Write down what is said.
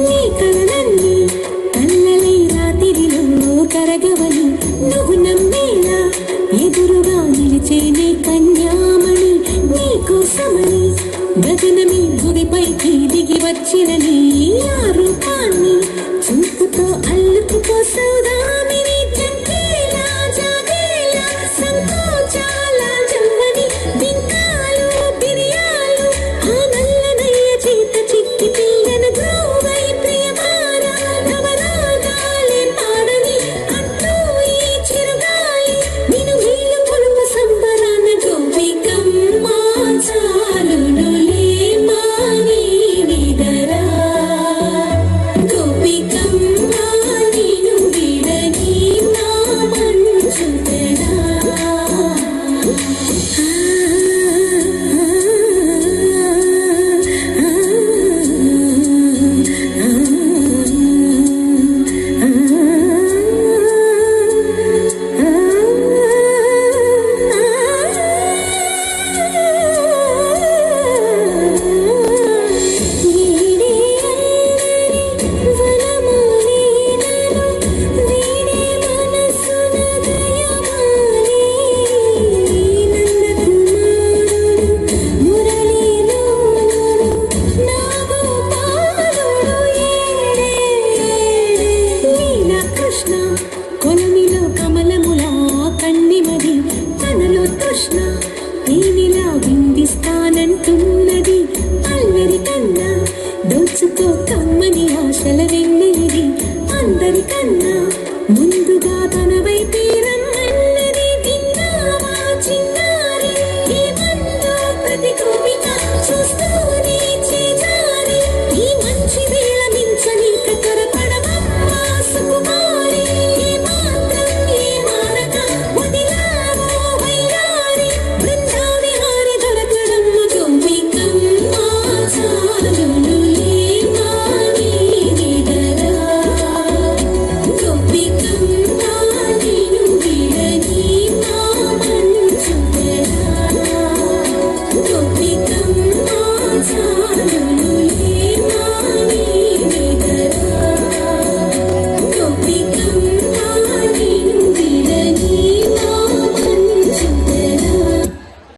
నీ కలలన్నీ కళ్ళలై రాత్రిలో కరగవని నువ్వు నమ్మేలా ఎదురుగా నిలిచేనే కన్యామణి నీకోసమని గగనమే గుడిపైకి దిగి వచ్చిన నీ ఆ రూపాన్ని చూపుతో అల్లుకుపోసౌదామిని జంకేలా జాగేలా సంకోచాల జవ్వని బింకాలు బిరియాలు ఆ నల్లనయ్య చేత చిక్కి తీయన గ్రోవై ప్రియమారా నవరాగాలే పాడని అంటూ ఈ చిరుగాలి నిన్ను వీలు కొలువ సంబరాన గోపికమ్మ చాలునులే మాని నిదరా గోపికమ్మ నిన్ను విడని నా మంచుతెరా కొలమిలో కమలములా కన్నిమది తనలో తృష్ణ తేనిలా విందిస్తానంటున్నది అల్లరి కన్నా దోచుకో కమ్మని ఆశల వెన్నెలిది అందరికన్నా ముందుగా తన వైపే రమ్మన్నది విన్నావా చిన్న